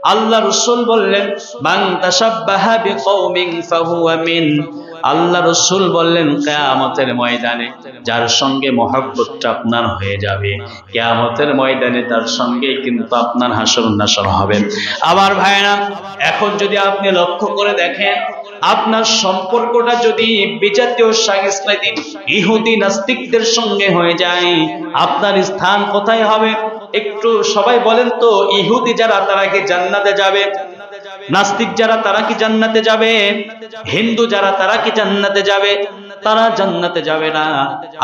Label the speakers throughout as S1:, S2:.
S1: আল্লাহ রাসূল বললেন মান তাশাব্বাহা বিকওমিন ফাহুয়া মিন। আল্লাহ রাসূল বললেন কিয়ামতের ময়দানে যার সঙ্গে মহব্বতটা আপনার হয়ে যাবে, কিয়ামতের ময়দানে তার সঙ্গে কিন্তু আপনার হাসর নাসর হবে। আমার ভাইরা, এখন যদি আপনি লক্ষ্য করে দেখেন, আপনার সম্পর্কটা যদি বিজাতীয় সাংস্কৃতিক ইহুদি নাস্তিকদের সঙ্গে হয়ে যায়, আপনার স্থান কোথায় হবে? একটু সবাই বলেন তো, ইহুদি যারা তারা কি জান্নাতে যাবে? নাস্তিক যারা তারা কি জান্নাতে যাবে? হিন্দু যারা তারা কি জান্নাতে যাবে? তারা জান্নাতে যাবে না।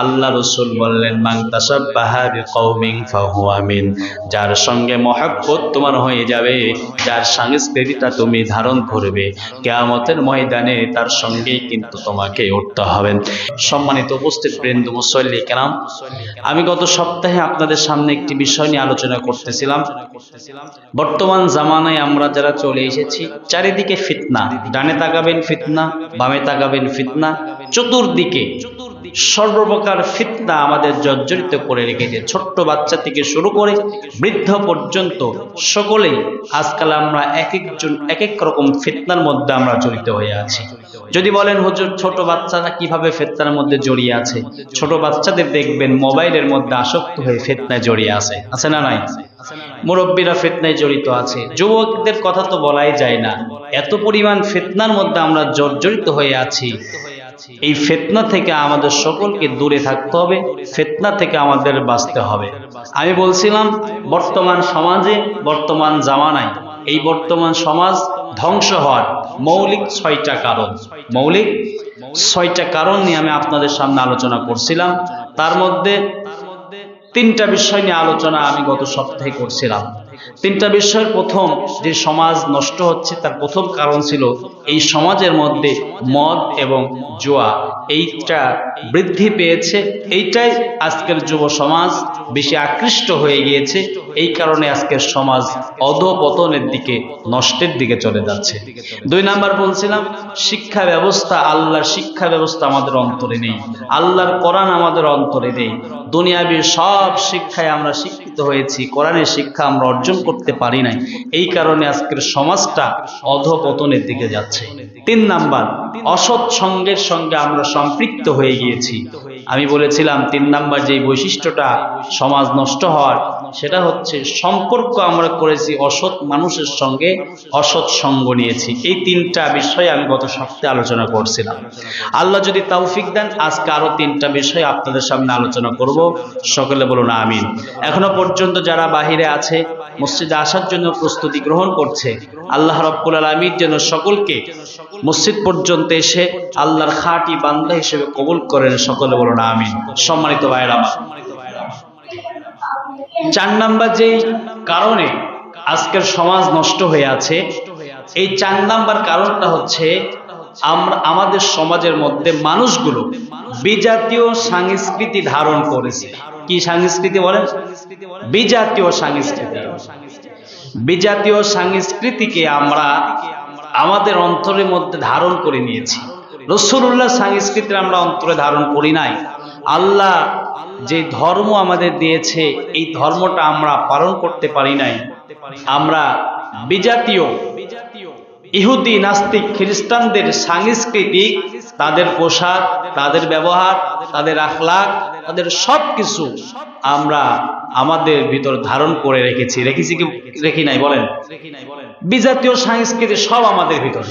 S1: আল্লাহ রাসূল বললেন মান তাশাব্বাহা বিকওমিন ফাহুয়া মিন। যার সঙ্গে মহব্বত তোমার হয়ে যাবে, যার সংস্কৃতিটা তুমি ধারণ করবে, কিয়ামতের ময়দানে তার সঙ্গেই কিন্তু তোমাকে উঠতে হবে। সম্মানিত উপস্থিত বৃন্দ, মুসল্লি কেরাম, আমি গত সপ্তাহে আপনাদের সামনে একটি বিষয় নিয়ে আলোচনা করতেছিলাম। বর্তমান জামানায় আমরা যারা চলে এসেছি, চারিদিকে ফিতনা। ডানে তাকাবেন ফিতনা, বামে তাকাবেন ফিতনা, চতুর্দিকে সর্বপ্রকার ফিতনা আমাদের জর্জরিত করে রেখেছে। ছোট্ট বাচ্চা থেকে শুরু করে বৃদ্ধ পর্যন্ত সকলেই আজকাল আমরা এক একজন এক এক রকম ফিতনার মধ্যে আমরা জড়িত হয়ে আছি। যদি বলেন হুজুর ছোট বাচ্চারা কিভাবে ফিতনার মধ্যে জড়িয়ে আছে, ছোট বাচ্চাদের দেখবেন মোবাইলের মধ্যে আসক্ত হয়ে ফিতনায় জড়িয়ে আছে না নাই? মুরব্বীরা ফিতনায় জড়িত আছে, যুবকদের কথা তো বলাই যায় না। এত পরিমাণ ফিতনার মধ্যে আমরা জর্জরিত হয়ে আছি। এই ফিতনা থেকে আমাদের সকলকে দূরে থাকতে হবে, ফিতনা থেকে আমাদের বাঁচতে হবে। আমি বলছিলাম বর্তমান সমাজে, বর্তমান জামানায়, এই বর্তমান সমাজ ধ্বংস হওয়ার মৌলিক 6টা কারণ, মৌলিক 6টা কারণ নিয়ে আমি আপনাদের সামনে আলোচনা করছিলাম। তার মধ্যে 3টা বিষয় নিয়ে আলোচনা আমি গত সপ্তাহে করছিলাম। 3টা বিষয়ের প্রথম, যে সমাজ নষ্ট হচ্ছে তার প্রথম কারণ ছিল এই সমাজের মধ্যে মদ এবং জুয়া, এইটা বৃদ্ধি পেয়েছে। এইটাই আজকের যুব সমাজ বেশি আকৃষ্ট হয়ে গিয়েছে। এই কারণে আজকের সমাজ অধঃপতনের দিকে, নষ্টের দিকে চলে যাচ্ছে। 2 নাম্বার বলছিলাম শিক্ষা ব্যবস্থা। আল্লাহর শিক্ষা ব্যবস্থা আমাদের অন্তরে নেই, আল্লাহর কোরআন আমাদের অন্তরে নেই। দুনিয়াবী সব শিক্ষায় আমরা শিক্ষিত হয়েছি, কোরআনের শিক্ষা আমরা অর্জন করতে পারি নাই। এই কারণে আজকের সমাজটা অধঃপতনের দিকে যাচ্ছে। 3 নাম্বার অসৎ সঙ্গের সঙ্গে আমরা সম্পৃক্ত হয়ে গিয়েছি। আমি বলেছিলাম 3 নাম্বার যে বৈশিষ্ট্যটা সমাজ নষ্ট হওয়ার, সেটা হচ্ছে সম্পর্ক আমরা করেছি অসৎ মানুষের সঙ্গে, অসৎ সঙ্গ নিয়েছি। এই 3টা বিষয় আমি গত সপ্তাহে আলোচনা করছিলাম। আল্লাহ যদি তৌফিক দেন, আজকে আরো 3টা বিষয় আপনাদের সামনে আলোচনা করব। সকলে বলুন আমিন। এখনো পর্যন্ত যারা বাহিরে আছে, মসজিদে আসার জন্য প্রস্তুতি গ্রহণ করছে, আল্লাহ রাব্বুল আলামিন যেন সকলকে মসজিদ পর্যন্ত এসে আল্লাহর খাঁটি বান্দা হিসেবে কবুল করেন। সকলে বলুন আমিন। সম্মানিত ভাইরা, 4 নাম্বার যেই কারণে আজকের সমাজ নষ্ট হয়ে আছে, এই 4 নাম্বার কারণটা হচ্ছে আমাদের সমাজের মধ্যে মানুষগুলো বিজাতীয় সংস্কৃতি ধারণ করেছে। কি সংস্কৃতি বলেন? বিজাতীয় সংস্কৃতি। বিজাতীয় সংস্কৃতিকে আমরা আমাদের অন্তরের মধ্যে ধারণ করে নিয়েছি। রাসূলুল্লাহ সংস্কৃতি আমরা অন্তরে ধারণ করি নাই। আল্লাহ যে ধর্ম আমাদের দিয়েছে, এই ধর্মটা আমরা পালন করতে পারি নাই। আমরা বিজাতীয় ইহুদি, নাস্তিক, খ্রিস্টানদের সংস্কৃতি, তাদের পোশাক, তাদের ব্যবহার, তাদের আখলাক, তাদের সবকিছু আমরা আমাদের ভিতর ধারণ করে রেখেছি। কি রেখি নাই? বলেন। বিজাতীয় সংস্কৃতি সব আমাদের ভিতর।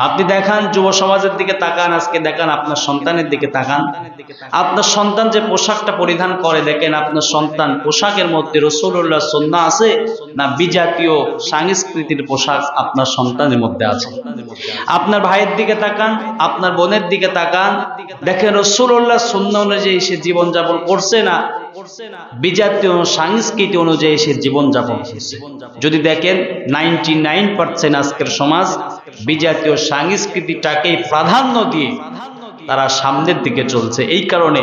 S1: আপনি দেখান, যুব সমাজের দিকে তাকান, আজকে দেখান আপনার সন্তানের দিকে তাকান। আপনার সন্তান যে পোশাকটা পরিধান করে, দেখেন আপনার সন্তান পোশাকের মধ্যে রাসূলুল্লাহর সুন্নাহ আছে না বিজাতীয় সংস্কৃতির পোশাক আপনার সন্তানের মধ্যে আছে? আপনার ভাইয়ের দিকে তাকান, আপনার বোনের দিকে তাকান, দেখেন রাসূলুল্লাহর সুন্নাহ অনুযায়ী সে জীবনযাপন করছে না বিজাতীয় সংস্কৃতি অনুযায়ী সে জীবনযাপন করছে? যদি দেখেন 99% আজকের সমাজ বিজাতীয় সংস্কৃতিটাকে প্রাধান্য দিয়ে তারা সামনের দিকে চলছে। এই কারণে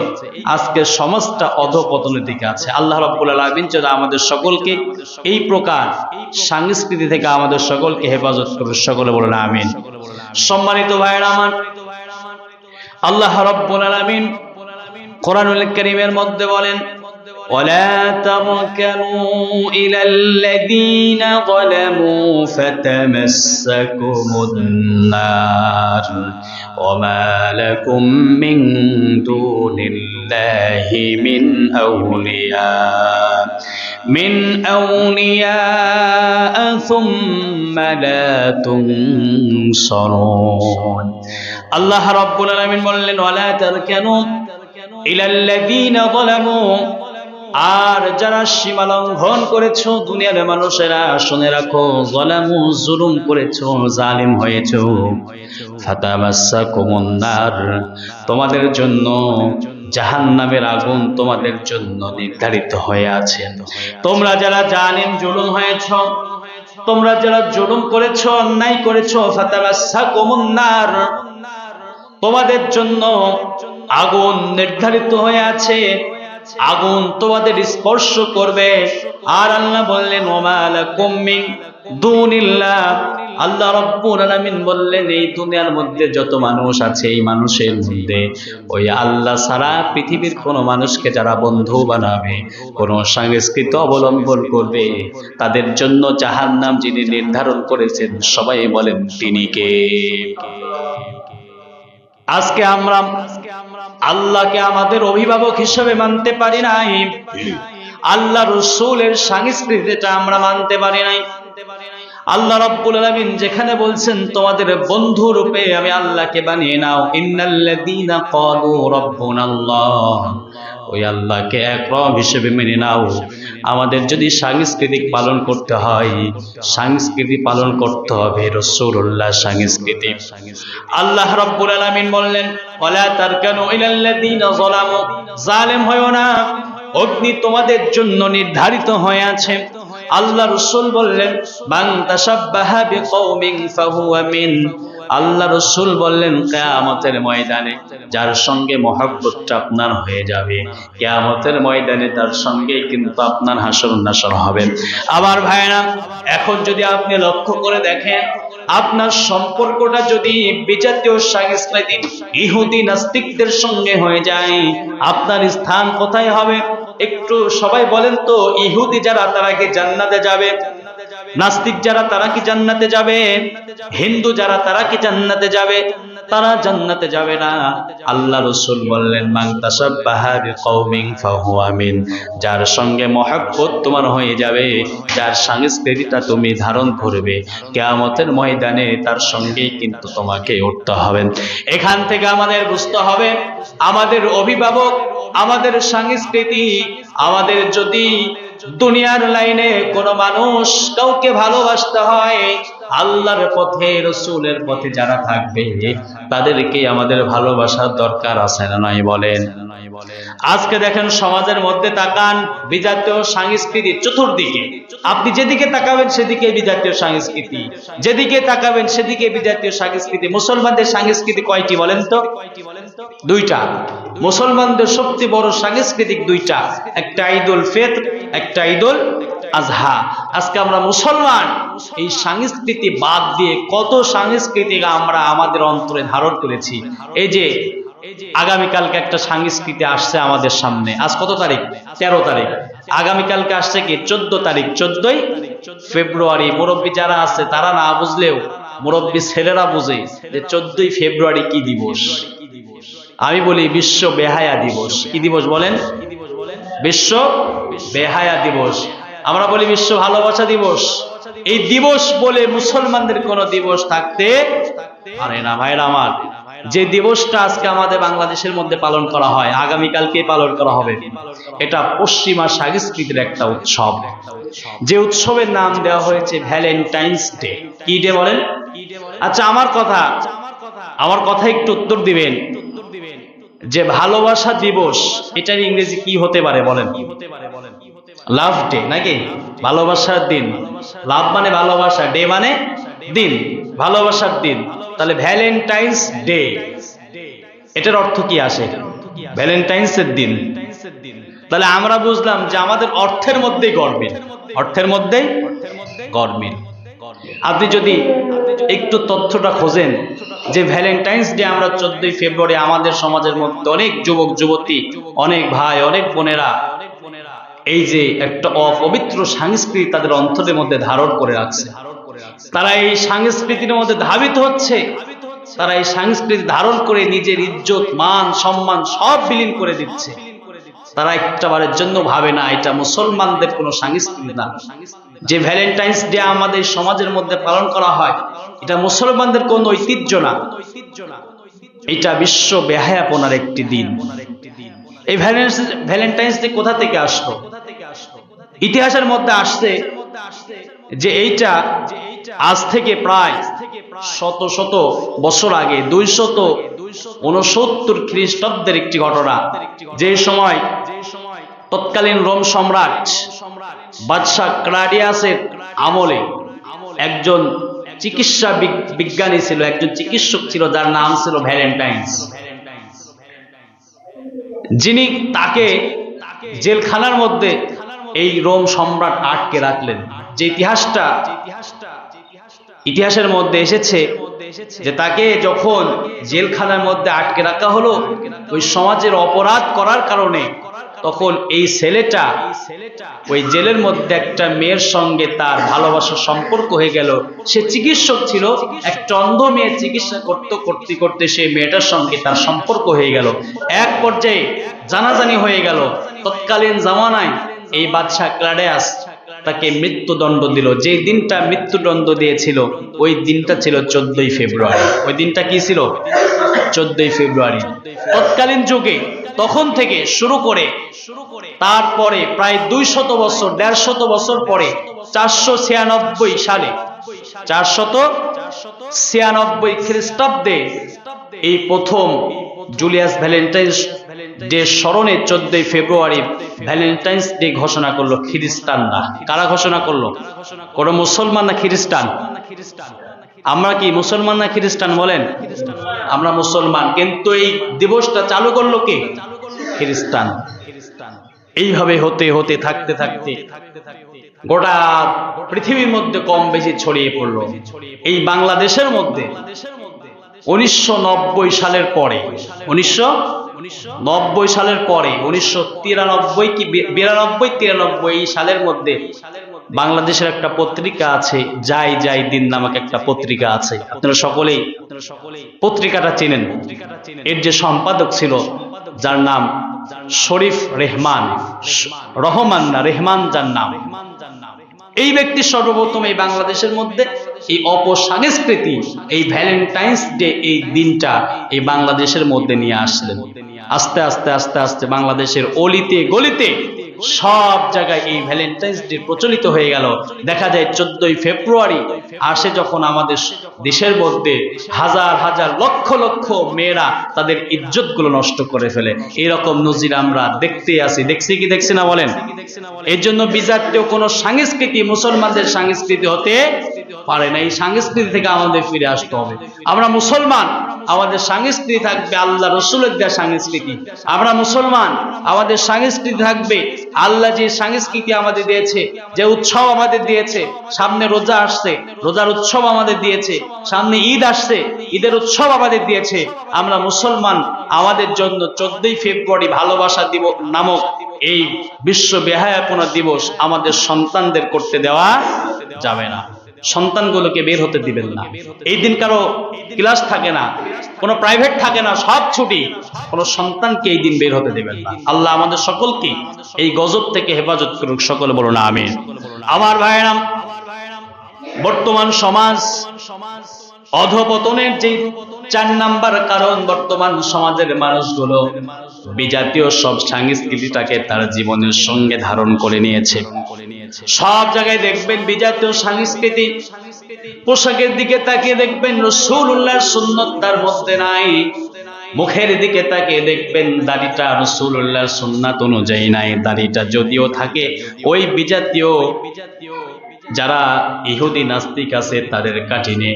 S1: আজকের সমাজটা অধঃপতনের দিকে আছে। আল্লাহ রাব্বুল আলামিন যেন আমাদের সকলকে এই প্রকার সংস্কৃতি থেকে আমাদের সকলকে হেফাজত করবে। সকলে বলেন আমিন। সম্মানিত ভাইরা আমার, আল্লাহ রাব্বুল আলামিন কোরআনুল কারীমের মধ্যে বলেন ولا تركنوا إلى الذين ظلموا فتمسكم النار وما لكم من دون الله من أولياء ثم لا تنصرون الله رب العالمين বললেন ولا تركنوا إلى الذين ظلموا আর যারা সীমা লঙ্ঘন করেছো দুনিয়ার মানুষেরা শুনে রাখো যালামু জুলুম করেছো জালিম হয়েছো ফাতামাসসাকুমুন নার তোমাদের জন্য জাহান্নামের আগুন তোমাদের জন্য নির্ধারিত হয়ে আছে তোমরা যারা জালিম জুলুম হয়েছো তোমরা যারা জুলুম করেছো অন্যায় করেছো ফাতামাসসাকুমুন নার তোমাদের জন্য আগুন নির্ধারিত হয়ে আছে আগুন তোমাদের স্পর্শ করবে আর আল্লাহ বললেন ওমা লাকুম মিন দুনিল্লাহ আল্লাহ রাব্বুল আলামিন বললেন এই দুনিয়ার মধ্যে যত মানুষ আছে এই মানুষের মধ্যে ওই আল্লাহ ছাড়া পৃথিবীর কোনো মানুষকে যারা বন্ধু বানাবে কোন সংস্কৃতি অবলম্বন করবে তাদের জন্য জাহান্নাম যিনি নির্ধারণ করেছেন সবাই বলেন তিনি কে আজকে আমরা আল্লাহকে আমাদের অভিভাবক হিসেবে মানতে পারি নাই আল্লাহ রাসূলের সংস্কৃতিটা আমরা মানতে পারি নাই আল্লাহ রাব্বুল আলামিন যেখানে বলছেন তোমাদের বন্ধু রূপে আমি আল্লাহকে বানিয়ে নাও ইন্নাল্লাযীনা ক্বালু রাব্বুনাল্লাহ ওই আল্লাহকে এক রব হিসেবে মেনে নাও আমাদের যদি সাংস্কৃতিক পালন করতে হয় সংস্কৃতি পালন করতে হবে রাসূলুল্লাহ সংস্কৃতি আল্লাহ রাব্বুল আলামিন বললেন ওয়ালা তারকানু ইলাল্লাযীনা যালামু জালিম হয়ো না অগ্নি তোমাদের জন্য নির্ধারিত হয়ে আছে আল্লাহ রাসূল বললেন মান তাশাব্বাহা বিকওমিন ফাহুয়া মিন আল্লাহ রাসূল বললেন কিয়ামতের ময়দানে যার সঙ্গে মহব্বতটা আপনার হয়ে যাবে কিয়ামতের ময়দানে তার সঙ্গে কিন্তু আপনার হাসর নাসর হবে আমার ভাইরা এখন যদি আপনি লক্ষ্য করে দেখেন আপনার সম্পর্কটা যদি বিজাতীয় সংস্কৃতি ইহুদি নাস্তিকদের সঙ্গে হয়ে যায় আপনার স্থান কোথায় হবে একটু সবাই বলেন তো ইহুদি যারা তারা কি জান্নাতে যাবে নাস্তিক যারা তারা কি জান্নাতে যাবে হিন্দু যারা তারা কি জান্নাতে যাবে তারা জান্নাতে যাবে না আল্লাহ রাসূল বললেন মান তাশাব্বাহা বিকওমিন ফাহুয়া মিন যার সঙ্গে মহব্বত তোমার হয়ে যাবে যার সংস্কৃতিটা তুমি ধারণ করবে কিয়ামতের ময়দানে তার সঙ্গেই কিন্তু তোমাকে উঠতে হবে এখান থেকে আমাদের বুঝতে হবে আমাদের অভিভাবক আমাদের সংস্কৃতি আমাদের যদি দুনিয়ার লাইনে কোন মানুষ কাউকে ভালোবাসতে হয় আল্লাহর পথে রাসূলের পথে যারা থাকবে তাদেরকে আমাদের ভালোবাসার দরকার আছে না নাই বলেন আজকে দেখেন সমাজের মধ্যে তাকান বিজাতীয় সংস্কৃতি চতুর্দিকে আপনি যেদিকে তাকাবেন সেদিকে বিজাতীয় সংস্কৃতি যেদিকে তাকাবেন সেদিকে বিজাতীয় সংস্কৃতি মুসলমানদের সংস্কৃতি কয়টি বলেন তো দুইটা মুসলমানদের সবচেয়ে বড় সাংস্কৃতিক দুইটা একটা ঈদুল ফিতর একটা ঈদুল আজহা আজকে আমরা মুসলমান এই সংস্কৃতি বাদ দিয়ে কত সংস্কৃতি আমরা আমাদের অন্তরে ধারণ করেছি এই যে আগামীকালকে একটা সংস্কৃতি আসছে আমাদের সামনে আজ কত তারিখ 13 তারিখ আগামীকালকে আসছে কি 14 তারিখ 14ই ফেব্রুয়ারি মুরব্বী যারা আছে তারা না বুঝলেও মুরব্বী ছেলেরা বুঝে যে 14ই ফেব্রুয়ারি কি দিবস আমি বলি বিশ্ব বেহায়া দিবস কি দিবস বলেন বিশ্ব বেহায়া দিবস আমরা বলি বিশ্ব ভালোবাসা দিবস এই দিবস বলে মুসলমানদের কোন দিবস থাকতে পারে না ভাইরা আমার যে দিবসটা আজকে আমাদের বাংলাদেশের মধ্যে পালন করা হয় আগামীকালকে পালন করা হবে এটা পশ্চিমা সংস্কৃতির একটা উৎসব যে উৎসবের নাম দেওয়া হয়েছে ভ্যালেন্টাইন্স ডে কি ডে বলেন আচ্ছা আমার কথা একটু উত্তর দিবেন যে ভালোবাসা দিবস এটার ইংরেজি কি হতে পারে বলেন লাভ ডে নাকি ভালোবাসার দিন লাভ মানে ভালোবাসা ডে মানে দিন ভালোবাসার দিন তাহলে ভ্যালেন্টাইন্স ডে এটার অর্থ কি আসে ভ্যালেন্টাইন্স এর দিন তাহলে আমরা বুঝলাম যে আমাদের অর্থের মধ্যেই গরমিল আপনি যদি একটু তথ্যটা খোঁজেন যে ভ্যালেন্টাইন্স ডে আমরা 14ই ফেব্রুয়ারি আমাদের সমাজের মধ্যে অনেক যুবক যুবতী অনেক ভাই অনেক বোনেরা এই যে একটা অপবিত্র সংস্কৃতি তাদের অন্তরের মধ্যে ধারণ করে রাখছে, তারা এই সংস্কৃতির মধ্যে ধাবিত হচ্ছে, তারা এই সংস্কৃতি ধারণ করে নিজের ইজ্জত মান সম্মান সব বিলীন করে দিচ্ছে। তারা একটাবারের জন্য ভাবে না এটা মুসলমানদের কোনো সংস্কৃতি না। যে ভ্যালেন্টাইন্স ডে আমাদের সমাজের মধ্যে পালন করা হয় এটা মুসলমানদের কোনো ঐতিহ্য না, এটা বিশ্ব বেহায়াপনার একটি দিন। এই ভ্যালেন্টাইন্স ডে কোথা থেকে আসলো? ইতিহাসের মধ্যে আসছে যে এইটা আজ থেকে প্রায় শত শত বছর আগে 269 খ্রিস্টাব্দের একটি ঘটনা। যে সময় তৎকালীন রোম সম্রাট বাদশাহ ক্লাডিয়াসের আমলে একজন চিকিৎসা বিজ্ঞানী ছিল, একজন চিকিৎসক ছিল যার নাম ছিল ভ্যালেন্টাইন্স, যিনি তাকে জেলখানার মধ্যে এই রোম সম্রাট আটকে রাখলেন। যে ইতিহাসের মধ্যে এসেছে যে তাকে যখন জেলখানার মধ্যে আটকে রাখা হলো ওই সমাজের অপরাধ করার কারণে, তখন এই ছেলেটা ওই জেলের মধ্যে একটা মেয়ের সঙ্গে তার ভালোবাসার সম্পর্ক হয়ে গেল। সে চিকিৎসক ছিল, একটা অন্ধ মেয়ের চিকিৎসা করতে করতে সেই মেয়েটার সঙ্গে তার সম্পর্ক হয়ে গেল। এক পর্যায়ে জানাজানি হয়ে গেল। তৎকালীন জামানায় এই বাদশাহ ক্লাডিয়াস তাকে মৃত্যুদণ্ড দিল। যে দিনটা মৃত্যুদণ্ড দিয়েছিল ওই দিনটা ছিল 14ই ফেব্রুয়ারি। ওই দিনটা কি ছিল? 14ই ফেব্রুয়ারি। তৎকালীন যুগে তখন থেকে শুরু করে তারপরে প্রায় 200 বছর 150 বছর পরে 496 সালে 496 খ্রিস্টাব্দে এই প্রথম জুলিয়াস ভ্যালেন্টাইন্স ডে স্মরণে 14ই ফেব্রুয়ারি ভ্যালেন্টাইন্স ডে ঘোষণা করলো খ্রিস্টানরা। কারা ঘোষণা করলো? কোন মুসলমান না খ্রিস্টান? আমরা কি মুসলমান না খ্রিস্টান বলেন? আমরা মুসলমান, কিন্তু এই দিবসটা চালু করলো কে? খ্রিস্টান। এইভাবে হতে হতে থাকতে থাকতে গোটা পৃথিবীর মধ্যে কম বেশি ছড়িয়ে পড়লো। এই বাংলাদেশের মধ্যে 1990 সালের পরে 1993 কি 92-93 সালের মধ্যে বাংলাদেশের একটা পত্রিকা আছে, যাই দিন নামক একটা পত্রিকা আছে। আপনারা সকলেই পত্রিকাটা চেনেন। এর যে সম্পাদক ছিল যার নাম শরীফ রেহমান যার নাম, এই ব্যক্তি সর্বপ্রথম এই বাংলাদেশের মধ্যে এই অপসংস্কৃতি, এই ভ্যালেন্টাইন্স ডে এই দিনটা এই বাংলাদেশের মধ্যে নিয়ে আসলেন। আস্তে আস্তে আস্তে আস্তে বাংলাদেশের অলিতে গলিতে সব জায়গায় এই ভ্যালেন্টাইন্স ডে প্রচলিত হয়ে গেল। দেখা যায় 14ই ফেব্রুয়ারি আসে যখন আমাদের দেশের মধ্যে হাজার হাজার লক্ষ লক্ষ মেয়েরা তাদের ইজ্জত গুলো নষ্ট করে ফেলে। এরকম নজির আমরা দেখছি না বলেন? এর জন্য বিজাতীয় কোন সংস্কৃতি মুসলমানদের সংস্কৃতি হতে পারে না। এই সংস্কৃতি থেকে আমাদের ফিরে আসতে হবে। আমরা মুসলমান, আমাদের সংস্কৃতি থাকবে আল্লাহ রসুলের দেয়া সংস্কৃতি। আমরা মুসলমান, আমাদের সংস্কৃতি থাকবে আল্লাহ যে সংস্কৃতি আমাদের দিয়েছে, যে উৎসব আমাদের দিয়েছে। সামনে রোজা আসছে, রোজার উৎসব আমাদের দিয়েছে। সামনে ঈদ আসছে, ঈদের উৎসব আমাদের দিয়েছে। আমরা মুসলমান, আমাদের জন্য 14ই ফেব্রুয়ারি ভালোবাসা দিবস নামক এই বিশ্ব বেহায়াপনা দিবস আমাদের সন্তানদের করতে দেওয়া যাবে না। সন্তানগুলোকে বের হতে দিবেন না। এই দিন কারো ক্লাস থাকে না, কোনো প্রাইভেট থাকে না, সব ছুটি। কোনো সন্তানকে এই দিন বের হতে দিবেন না। আল্লাহ আমাদের সকলকে এই গজব থেকে হেফাজত করুক। সকলে বলুন আমিন। আমার ভাইরা, বর্তমান সমাজ অধপতনের যে 4 নাম্বার কারণ, বর্তমান সমাজের মানুষগুলো বিজাতীয় সব সংস্কৃতিটাকে তার জীবনের সঙ্গে ধারণ করে নিয়েছে। সব জায়গায় দেখবেন বিজাতীয় সংস্কৃতি। পোশাকের দিকে তাকিয়ে দেখবেন রাসূলুল্লাহর সুন্নাত তার মধ্যে নাই। মুখের দিকে তাকিয়ে দেখবেন দাড়িটা রাসূলুল্লাহর সুন্নাত অনুযায়ী নাই। দাড়িটা যদিও থাকে ওই বিজাতীয় যারা ইহুদি নাস্তিক আছে তাদের কাটিনে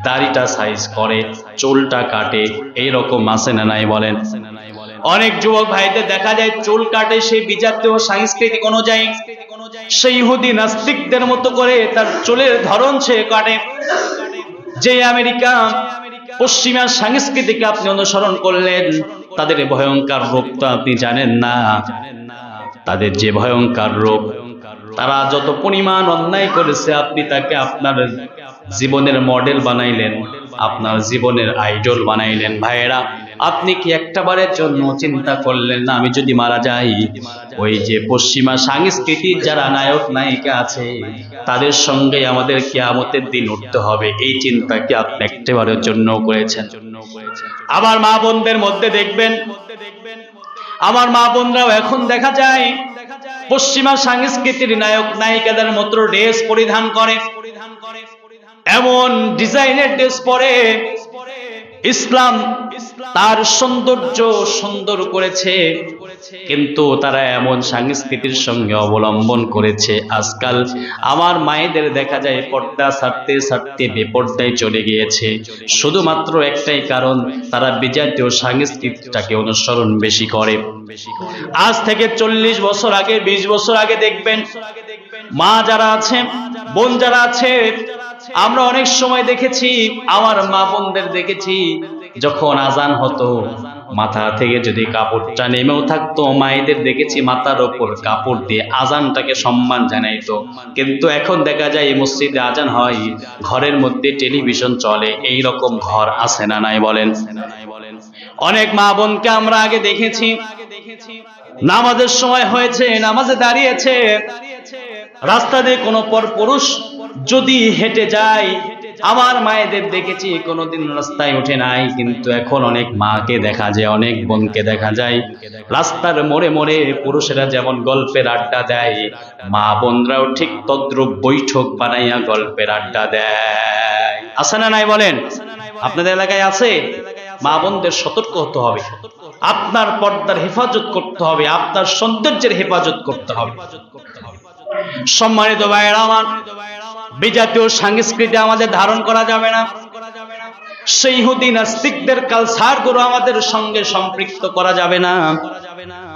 S1: দাড়িটা সাইজ করে, চুলটা কাটে। এইরকম আছে না নাই বলেন? অনেক যুবক ভাইদের দেখা যায় চুল কাটে সেই বিজাতীয় সাংস্কৃতিক অনুযায়ী, সেই ইহুদি নাস্তিকদের মতো করে তার চুলের ধরন সে কাটে। যে আমেরিকা পশ্চিমা সংস্কৃতিকে আপনি অনুসরণ করলেন, তাদের ভয়ঙ্কর রূপ তো আপনি জানেন না। তাদের যে ভয়ঙ্কর রূপ, তারা যত পরিমাণ অন্যায় করেছে, আপনি তাকে আপনার জীবনের মডেল বানাইলেন, আপনার জীবনের আইডল বানাইলেন। ভাইয়েরা, আপনি কি একটাবারের জন্য চিন্তা করলেন না, আমি যদি মারা যাই, ওই যে পশ্চিমা সংস্কৃতির যারা নায়ক নায়িকা আছে তাদের সঙ্গে আমাদের কিয়ামতের দিন উঠতে হবে? এই চিন্তা কি আপনি একটাবারের জন্য করেছেন? আবার মা বোনদের মধ্যে দেখবেন, আমার মা বোনরাও এখন দেখা যায় পশ্চিমা সংস্কৃতির নায়ক নায়িকাদের মতো ড্রেস পরিধান করে, এমন ডিজাইনের ড্রেস পরে। ইসলাম তার সৌন্দর্য সুন্দর করেছে, কিন্তু তারা এমন সংস্কৃতির সঙ্গে অবলম্বন করেছে। আজকাল আমার মায়েদের দেখা যায় পর্দা ছাড়তে ছাড়তে বেপর্দায় চলে গিয়েছে। শুধুমাত্র একটাই কারণ, তারা বিজাতীয় সংস্কৃতিটাকে অনুসরণ বেশি করে। আজ থেকে 40 বছর আগে, 20 বছর আগে দেখবেন মা যারা আছে, বোন যারা আছে, আমরা অনেক সময় দেখেছি, আমার মা বোনদের দেখেছি, যখন আজান হতো মাথা থেকে যদি কাপড়টা নেমেও থাকতো, মায়েদের দেখেছি মাথার ওপর কাপড় দিয়ে আজানটাকে সম্মান জানাইতো। কিন্তু এখন দেখা যায় মসজিদে আজান হয়, ঘরের মধ্যে টেলিভিশন চলে। এই রকম ঘর আছে না নাই বলেন? অনেক মা বোনকে আমরা আগে দেখেছি নামাজের সময় হয়েছে, নামাজে দাঁড়িয়েছে, রাস্তা দিয়ে কোনো পর পুরুষ যদি হেঁটে যায়, আমার মায়েদের দেখেছি কোনোদিন রাস্তায় উঠে নাই। কিন্তু এখন অনেক মাকে দেখা যায়, অনেক বোনকে দেখা যায় রাস্তার মোড়ে মোড়ে পুরুষেরা যেমন গল্পের আড্ডা দেয়, মা বোনরাও ঠিক তদ্রূপ বৈঠক বানাইয়া গল্পের আড্ডা দেয়। আছে না নাই বলেন? আপনাদের এলাকায় আছে? মা বোনদের সতর্ক হতে হবে, আপনার পর্দার হেফাজত করতে হবে, আপনার সৌন্দর্যের হেফাজত করতে হবে। সম্মানিত ভাইয়েরা আমার, বিজাতীয় সংস্কৃতি আমাদের ধারণ করা যাবে না। সেই ইহুদি নাস্তিকদের কালচার গুলো আমাদের সঙ্গে সম্পৃক্ত করা যাবে না।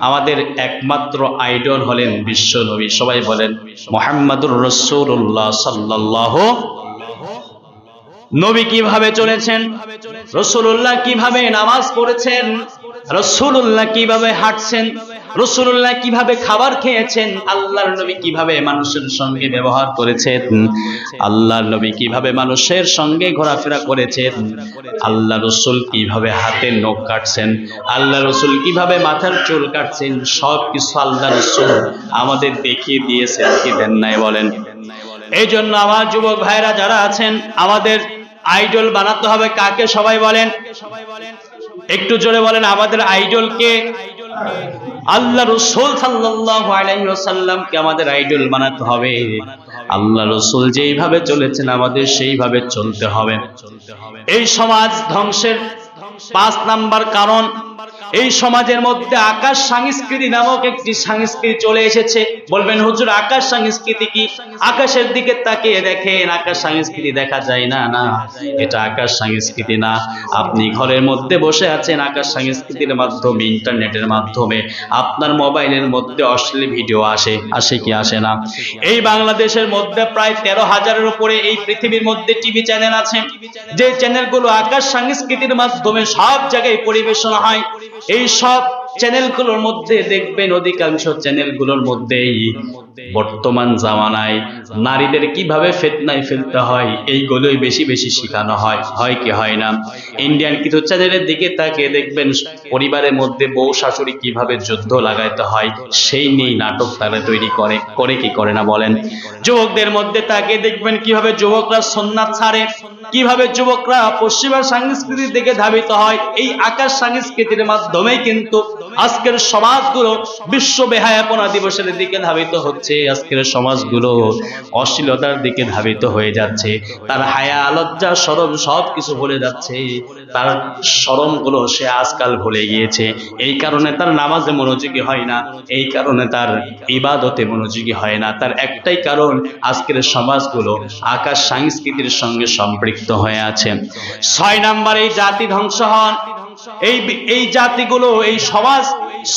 S1: আমাদের একমাত্র আইডল হলেন বিশ্ব নবী। সবাই বলেন মুহাম্মাদুর রাসূলুল্লাহ সাল্লাল্লাহু। নবী কিভাবে চলেছেন, রাসূলুল্লাহ কিভাবে নামাজ পড়েছেন, রাসূলুল্লাহ কিভাবে হাঁটছেন, রাসূলুল্লাহ কিভাবে খাবার খেয়েছেন, আল্লাহর নবী কিভাবে মানুষের সঙ্গে ব্যবহার করেছেন, আল্লাহর নবী কিভাবে মানুষের সঙ্গে ঘোরাফেরা করেছেন, আল্লাহ রাসূল কিভাবে হাতের নখ কাটছেন, আল্লাহ রাসূল কিভাবে মাথার চুল কাটছেন, সব কিছু আল্লাহ রাসূল আমাদের দেখিয়ে দিয়েছেন, কি দেন নাই বলেন? এই জন্য আমার যুবক ভাইরা যারা আছেন, আমাদের আইডল বানাতে হবে কাকে? সবাই বলেন, একটু জোরে বলেন, আমাদের আইডল কে? আল্লাহ রাসূল সাল্লাল্লাহু আলাইহি ওয়াসাল্লামকে আমাদের আইডল বানাতে হবে। আল্লাহ রাসূল যেইভাবে চলেছেন আমাদের সেইভাবে চলতে হবে। এই সমাজ ধ্বংসের 5 নাম্বার কারণ, এই সমাজের মধ্যে আকাশ সংস্কৃতি নামক একটি সংস্কৃতি চলে এসেছে। বলবেন হুজুর আকাশ সংস্কৃতি কি? আকাশের দিকে তাকিয়ে দেখেন, আকাশ সংস্কৃতি দেখা যায় না। না, এটা আকাশ সংস্কৃতি না। আপনি ঘরের মধ্যে বসে আছেন, আকাশ সংস্কৃতির মাধ্যমে, ইন্টারনেটের মাধ্যমে আপনার মোবাইলের মধ্যে অশ্লীল ভিডিও আসে কি আসে না? এই বাংলাদেশের মধ্যে প্রায় 13,000-এর উপরে এই পৃথিবীর মধ্যে টিভি চ্যানেল আছে, যে চ্যানেলগুলো আকাশ সংস্কৃতির মাধ্যমে সব জায়গায় পরিবেশন হয়। এই সব চ্যানেলগুলোর মধ্যে দেখবেন অধিকাংশ চ্যানেলগুলোর মধ্যেই বর্তমান জামানায় নারীদের কিভাবে ফিতনায় ফেলতে হয় এইগুলোই বেশি বেশি শেখানো হয়। হয় কি হয় না? ইন্ডিয়ান কিছু চ্যানেলের দিকে তাকিয়ে দেখবেন পরিবারের মধ্যে বউ শাশুড়ি কিভাবে যুদ্ধ লাগাইতে হয় সেই নিয়ে নাটক তারা তৈরি করে কি করে না বলেন? যুবকদের মধ্যে তাকিয়ে দেখবেন কিভাবে যুবকরা সুন্নাত ছাড়ে, কিভাবে যুবকরা পশ্চিমা সংস্কৃতির দিকে ধাবিত হয়। এই আকাশ সংস্কৃতির মাধ্যমেই কিন্তু আজকের সমাজগুলো বিশ্ব বেহায়াপনা দিবসের দিকে ধাবিত হচ্ছে। আজকের সমাজগুলো অশ্লীলতার দিকে ধাবিত হয়ে যাচ্ছে। তার হায়া লজ্জা শরম সবকিছু ভুলে যাচ্ছে। তার শরমগুলো সে আজকাল ভুলে গিয়েছে। এই কারণে তার নামাজে মনোযোগী হয় না, এই কারণে তার ইবাদতে মনোযোগী হয় না। তার একটাই কারণ, আজকের সমাজগুলো আকাশ সংস্কৃতির সঙ্গে সম্পৃক্ত হয়ে আছে। 6 নাম্বার, এই জাতি ধ্বংস হন। এই জাতিগুলো, এই সমাজ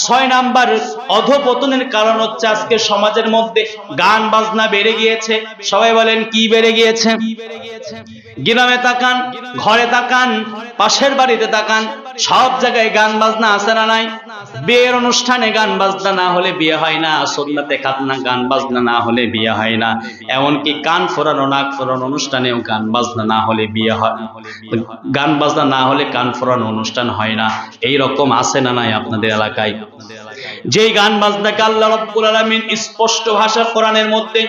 S1: 6 নাম্বার অধপতনের কারণ হচ্ছে আজকে সমাজের মধ্যে গান বাজনা বেড়ে গিয়েছে। সবাই বলেন কি বেড়ে গিয়েছে? গ্রামে তাকান, ঘরে তাকান, পাশের বাড়িতে তাকান, সব জায়গায় গান বাজনা আছে না নাই? বিয়ের অনুষ্ঠানে গান বাজনা না হলে বিয়ে হয় না, সুন্নাতে খাতনা গান বাজনা না হলে বিয়ে হয় না, এমনকি কান ফোরানো নাক ফোরানো অনুষ্ঠানেও গান বাজনা না হলে বিয়ে হয়, গান বাজনা না হলে কান ফোরানো অনুষ্ঠান হয় না। এই রকম আছে না নাই আপনাদের এলাকায়? যেই গান বাজনাকে আল্লাহ রাব্বুল আলামিন স্পষ্ট ভাষা কোরআনের মধ্যে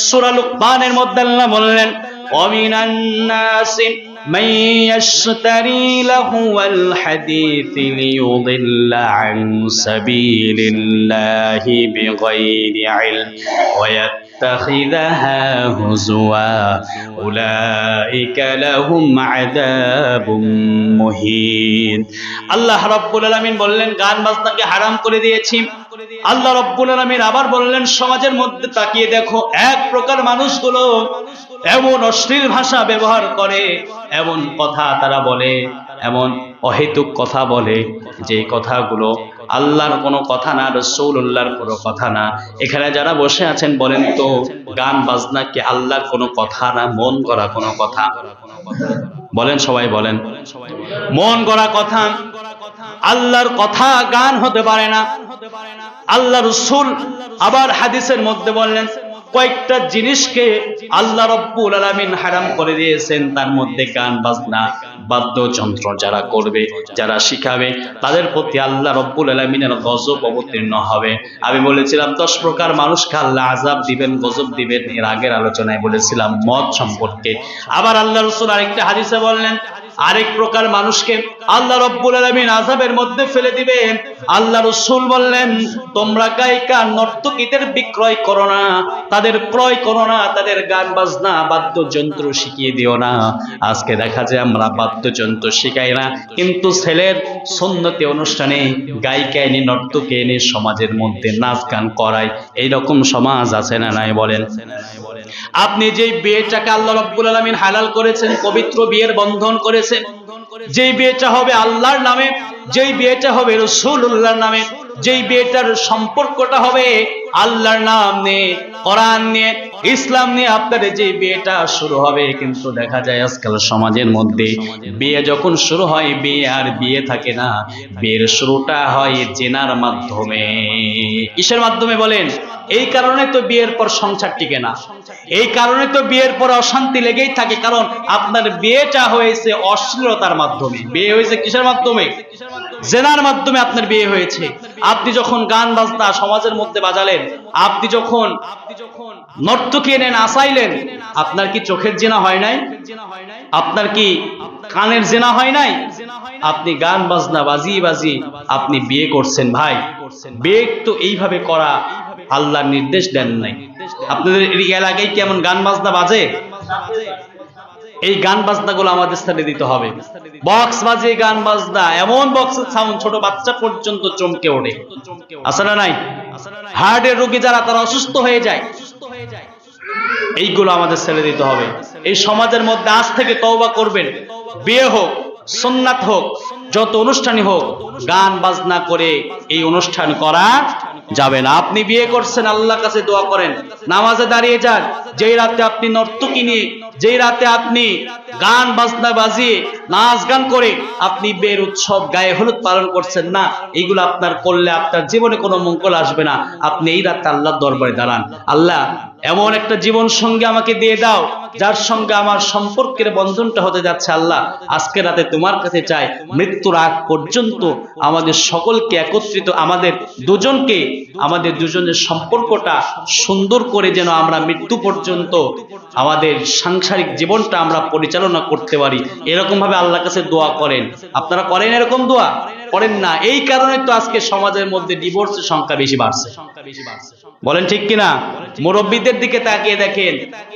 S1: সূরা লুকমানের মধ্যে আল্লাহ বললেন, ওয়ামিনান নাসি মান ইয়াশতারি লাহুল হাদিসি লিয়ুদিল্লা আন সাবিলিল্লাহি বিগাইরি ইলম ওয়া ইয়াত্তাখিযাহা হুজুয়া উলাইকা লাহুম আযাবুম মুহিন। আল্লাহ রাব্বুল আলামিন বললেন গান বাজনাকে হারাম করে দিয়েছি। আল্লাহ রাব্বুল আলামিন আবার বললেন সমাজের মধ্যে তাকিয়ে দেখো, এক প্রকার মানুষগুলো এমন অশ্লীল ভাষা ব্যবহার করে, এমন কথা তারা বলে, এমন অহেতুক কথা বলে, যে কথাগুলো আল্লাহর কোনো কথা না, রাসূলুল্লাহর কোনো কথা না। এখানে যারা বসে আছেন বলেন তো, গান বাজনা কি আল্লাহর কোনো কথা না, মন গড়া কোনো কথা? বলেন, সবাই বলেন। মন গড়া কথা। আল্লাহর কথা গান হতে পারে না। আল্লাহ রাসূল আবার হাদিসের মধ্যে বললেন কয়েকটা জিনিসকে আল্লাহ রাব্বুল আলামিন হারাম করে দিয়েছেন, তার মধ্যে গান বাজনা, বাদ্যযন্ত্র যারা করবে, যারা শিখাবে, তাদের প্রতি আল্লাহ রাব্বুল আলামিনের গজব অবতীর্ণ হবে। আমি বলেছিলাম 10 প্রকার মানুষকে আল্লাহ আযাব দিবেন, গজব দিবেন, এর আগের আলোচনায় বলেছিলাম মদ সম্পর্কে। আবার আল্লাহ রাসূল আরেকটা হাদিসে বললেন আরেক প্রকার মানুষকে আল্লাহ রাব্বুল আলামিন আযাবের মধ্যে ফেলে দিবেন। আল্লাহ রাসূল বললেন তোমরা গায়িকা নর্তকীদের বিক্রয় করো না, তাদের ক্রয় করো না, তাদের গান বাজনা বাদ্যযন্ত্র শিখিয়ে দিও না। আজকে দেখা যায় আমরা বাদ্যযন্ত্র শিখাই না, কিন্তু ছেলের সুন্নতি অনুষ্ঠানে গায়িকা এনে নর্তকী এনে সমাজের মধ্যে নাচ গান করায়। এইরকম সমাজ আছে না নাই বলেন? আপনি যেই বিয়েটাকে আল্লাহ রাব্বুল আলামিন হালাল করেছেন, পবিত্র বিয়ের বন্ধন করেছেন, যেই বিয়েটা হবে আল্লাহর নামে, যেই বিয়েটা হবে রাসূলুল্লাহর নামে, যেই বিয়েটার সম্পর্কটা হবে আল্লাহর নাম নিয়ে, কোরআন নিয়ে, ইসলাম নিয়ে আপনার যে বিয়েটা শুরু হবে, কিন্তু দেখা যায় আজকাল সমাজের মধ্যে বিয়ে যখন শুরু হয় বিয়ে আর বিয়ে থাকে না, বিয়ের শুরুটা হয় জিনার মাধ্যমে। কিসের মাধ্যমে বলেন? এই কারণে তো বিয়ের পর সংসার টিকে না, এই কারণে তো বিয়ের পর অশান্তি লেগেই থাকে, কারণ আপনার বিয়েটা হয়েছে অশ্লীলতার মাধ্যমে। বিয়ে হয়েছে কিসের মাধ্যমে? জিনার মাধ্যমে আপনার বিয়ে হয়েছে। আপনি যখন গান বাজনা সমাজের মধ্যে বাজালেন, আপনি যখন নর্তকী এনে নাচাইলেন, আপনার কি চোখের জিনা হয় নাই? আপনার কি কানের জিনা হয় নাই? আপনি গান বাজনা বাজিয়ে বাজিয়ে আপনি বিয়ে করছেন। ভাই, বিয়ে তো এইভাবে করা আল্লাহর নির্দেশ দেন নাই। আপনাদের এলাকায় কেমন গান বাজনা বাজে? এই গান বাজনাগুলো আমাদের স্থানে দিতে হবে। বক্স বাজে গান বাজনা, এমন বক্সের সাউন্ড ছোট বাচ্চা পর্যন্ত চমকে ওঠে, আছে না নাই? হার্টের রোগী যারা, তারা অসুস্থ হয়ে যায়। এইগুলো আমাদের ছেড়ে দিতে হবে। এই সমাজের মধ্যে আজ থেকে তওবা করবেন। বিয়ে হোক, সুন্নাত হোক, যত অনুষ্ঠানই হোক, গান বাজনা করে এই অনুষ্ঠান করা যাবে না। আপনি বিয়ে করছেন, আল্লাহর কাছে দোয়া করেন, নামাজে দাঁড়িয়ে যান। যেই রাতে আপনি নর্তকী নিয়ে, যেই রাতে আপনি গান বাজনা বাজিয়ে নাচ গান করে আপনি বিয়ের উৎসব গায়ে হলুদ পালন করছেন না, এইগুলো আপনার করলে আপনার জীবনে কোনো মঙ্গল আসবে না। আপনি এই রাতে আল্লাহর দরবারে দাঁড়ান, আল্লাহ এমন একটা জীবন সঙ্গে আমাকে দিয়ে দাও যার সঙ্গে আমার সম্পর্কের বন্ধনটা হতে যাচ্ছে। আল্লাহ আজকে রাতে তোমার কাছে চাই, মৃত্যুর আগ পর্যন্ত আমাদের সকলকে একত্রিত, আমাদের দুজনের সম্পর্কটা সুন্দর করে যেন আমরা মৃত্যু পর্যন্ত আমাদের সাংসারিক জীবনটা আমরা পরিচালনা করতে পারি। এরকম ভাবে আল্লাহর কাছে দোয়া করেন। আপনারা করেন এরকম দোয়া? করেন না। এই কারণে তো আজকে সমাজের মধ্যে ডিভোর্সের সংখ্যা বেশি বাড়ছে। বলেন ঠিক কিনা? মুরব্বীদের দিকে তাকিয়ে দেখেন,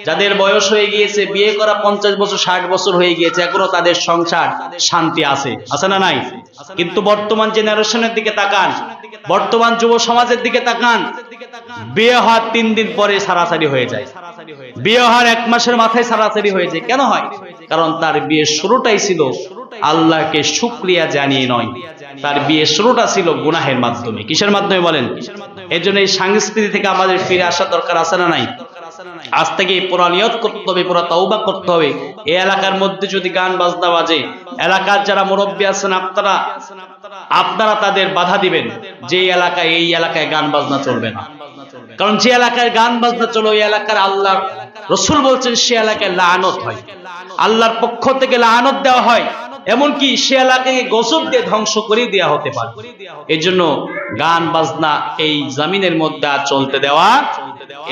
S1: যাদের বয়স হয়ে গিয়েছে, বিয়ে করা 50 বছর 60 বছর হয়ে গিয়েছে, এখনো তাদের সংসার শান্তি আছে, আছে না নাই? কিন্তু বর্তমান জেনারেশনের দিকে তাকান, বর্তমান যুব সমাজের দিকে তাকান, বিয়ে হওয়ার 3 দিন পরে সারাসারি হয়ে যায়, বিয়ে হওয়ার 1 মাসের মাথায় সারাসারি হয়ে যায়। কেন হয়? কারণ তার বিয়ের শুরুটাই ছিল আল্লাহকে শুকরিয়া জানিয়ে নয়, তার বিয়ের শুরুটা ছিল গুনাহের মাধ্যমে। কিসের মাধ্যমে বলেন? এজন্য এই সংস্কৃতি থেকে আমাদের ফিরে আসা দরকার আছে না নাই? আজ থেকে পুরা নিয়ত করতে হবে, পুরা তওবা করতে হবে। এই এলাকার মধ্যে যদি গান বাজনা বাজে, এলাকার যারা মুরব্বী আছেন আপনারা তাদের বাধা দিবেন যে এই এলাকায় গান বাজনা চলবে না। কারণ যে এলাকায় গান বাজনা চলে ওই এলাকার আল্লাহ রাসূল বলছেন সে এলাকায় লানত হয়, আল্লাহর পক্ষ থেকে লানত দেওয়া হয়, এমনকি সে এলাকাকে গজব দিয়ে ধ্বংস করে দেওয়া হতে পারে। এই জন্য গান বাজনা এই জমিনের মধ্যে আর চলতে দেওয়া,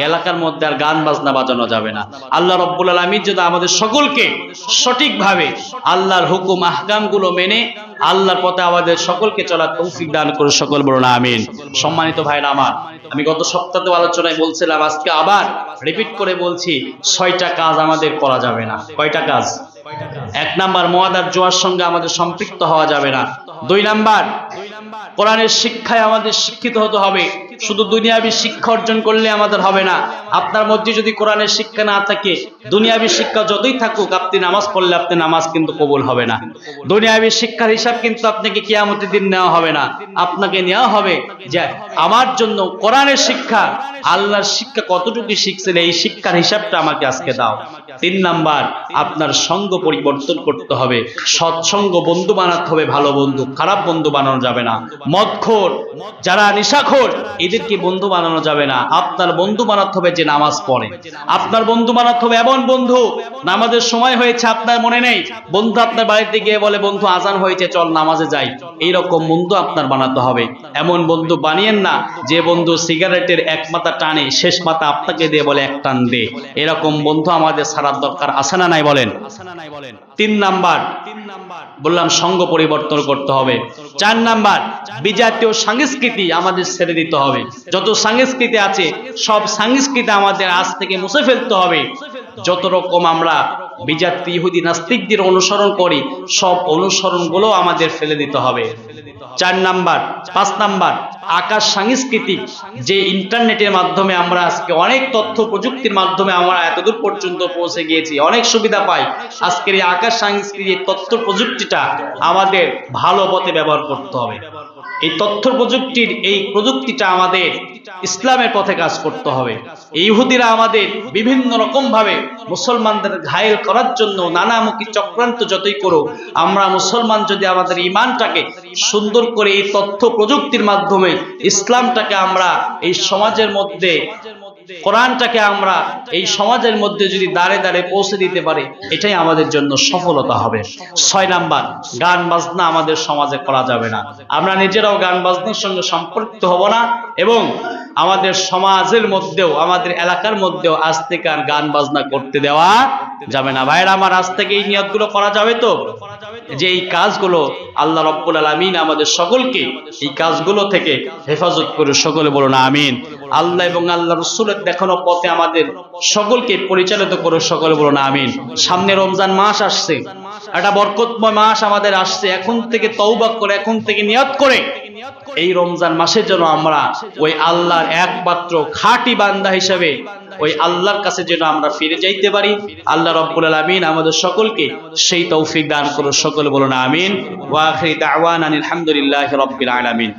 S1: এলাকার মধ্যে আর গান বাজনা বাজানো যাবে না। আল্লাহ রাব্বুল আলামিন যদি আমাদের সকলকে সঠিকভাবে আল্লাহর হুকুম আহকাম গুলো মেনে আল্লাহর পথে আমাদের সকলকে চলার তৌফিক দান করে, সকল বলুন আমিন। সম্মানিত ভাইরা আমার, আমি গত সপ্তাহে আলোচনায় বলছিলাম, আজকে আবার রিপিট করে বলছি, 6টা কাজ আমাদের করা যাবে না। কয়টা কাজ? 1 নাম্বার, মুআদার জোয়ার সঙ্গে আমাদের সম্পৃক্ত হওয়া যাবে না। 2 নাম্বার, কোরআনের শিক্ষায় আমাদের শিক্ষিত হতে হবে। শুধু দুনিয়াবি শিক্ষা অর্জন করলে আমাদের হবে না। আপনার মধ্যে যদি কোরআনের শিক্ষা না থাকে, দুনিয়াবি শিক্ষা যতই থাকুক, আপনি নামাজ পড়লে আপনার নামাজ কিন্তু কবুল হবে না। দুনিয়াবি শিক্ষার হিসাব কিন্তু আপনাকে কিয়ামতের দিন নেওয়া হবে না। আপনাকে নেওয়া হবে যে আমার জন্য কোরআনের শিক্ষা, আল্লাহর শিক্ষা কতটুকু শিখছেন, এই শিক্ষার হিসাবটা আমাকে আজকে দাও। 3 নাম্বার, আপনার সঙ্গ পরিবর্তন করতে হবে। সৎসঙ্গ বন্ধু বানাতে হবে, ভালো বন্ধু, খারাপ বন্ধু বানানো যাবে না। মদখোর, যারা নেশাখোর, এদেরকে বন্ধু বানানো যাবে না। আপনার বন্ধু বানাতে হবে যে নামাজ পড়ে। আপনার বন্ধু বানাতে হবে এমন বন্ধু, নামাজের সময় হয়েছে আপনার মনে নেই, বন্ধু আপনার বাড়িতে গিয়ে বলে বন্ধু আজান হয়েছে চল নামাজে যাই, এইরকম বন্ধু আপনার বানাতে হবে। এমন বন্ধু বানিয়েন না যে বন্ধু সিগারেটের 1 মাথা টানে, শেষ মাথা আপনাকে দিয়ে বলে 1 টান দে। এরকম বন্ধু আমাদের ছাড়ার দরকার আছে না নাই বলেন? 3 নাম্বার বললাম সঙ্গ পরিবর্তন করতে হবে। 4 নাম্বার, বিজাতীয় সংস্কৃতি আমাদের ছেড়ে দিতে হবে। যত সংস্কৃতি আছে সব সংস্কৃতি আমাদের আজ থেকে মুছে ফেলতে হবে। যত রকম আমরা বিজাতি ইহুদি নাস্তিকদের অনুসরণ করি, সব অনুসরণগুলো আমাদের ফেলে দিতে হবে। 4 নাম্বার। 5 নাম্বার, আকাশ সাংস্কৃতিক, যে ইন্টারনেটের মাধ্যমে আমরা আজকে অনেক তথ্য প্রযুক্তির মাধ্যমে আমরা এতদূর পর্যন্ত পৌঁছে গিয়েছি, অনেক সুবিধা পাই। আজকের এই আকাশ সাংস্কৃতিক তথ্য প্রযুক্তিটা আমাদের ভালো পথে ব্যবহার করতে হবে। এই তথ্য প্রযুক্তির এই প্রযুক্তিটা আমাদের ইসলামের পথে কাজ করতে হবে। এই ইহুদিরা আমাদের বিভিন্ন রকম ভাবে মুসলমানদের ঘায়েল করার জন্য নানামুখী চক্রান্ত যতই করুক, আমরা মুসলমান যদি আমাদের ঈমানটাকে সুন্দর করে এই তথ্য প্রযুক্তির মাধ্যমে ইসলামটাকে আমরা এই সমাজের মধ্যে, কোরআনটাকে আমরা এই সমাজের মধ্যে যদি দাঁড়ে দাঁড়ে পৌঁছে দিতে পারি, এটাই আমাদের জন্য সফলতা হবে। 6 নাম্বার, গান বাজনা আমাদের সমাজে করা যাবে না। আমরা নিজেরাও গান বাজনার সঙ্গে সম্পৃক্ত হব না, এবং আমাদের সমাজের মধ্যেও, আমাদের এলাকার মধ্যেও আজ থেকে আর গান বাজনা করতে দেওয়া যাবে না। ভাইরা আমার, আজ থেকে এই নিয়তগুলো করা যাবে তো, যে এই কাজগুলো আল্লাহ রাব্বুল আলামিন আমাদের সকলকে এই কাজগুলো থেকে হেফাজত করে, সকলে বলুন আমিন। আল্লাহ এবং আল্লাহ রাসূলের দেখানো পথে আমাদের সকলকে পরিচালিত করে, সকলে বলুন আমিন। সামনে রমজান মাস আসছে, একটা বরকতময় মাস আমাদের আসছে। এখন থেকে তওবা করে, এখন থেকে নিয়ত করে এই রমজান মাসের জন্য আমরা ওই আল্লাহর একমাত্র খাঁটি বান্দা হিসেবে ওই আল্লাহর কাছে যেন আমরা ফিরে যাইতে পারি। আল্লাহ রাব্বুল আলামিন আমাদের সকলকে সেই তৌফিক দান করুন, সকলে বলুন আমিন। ওয়া আখিরু দাওয়ানা আলহামদুলিল্লাহি রাব্বিল আলামিন।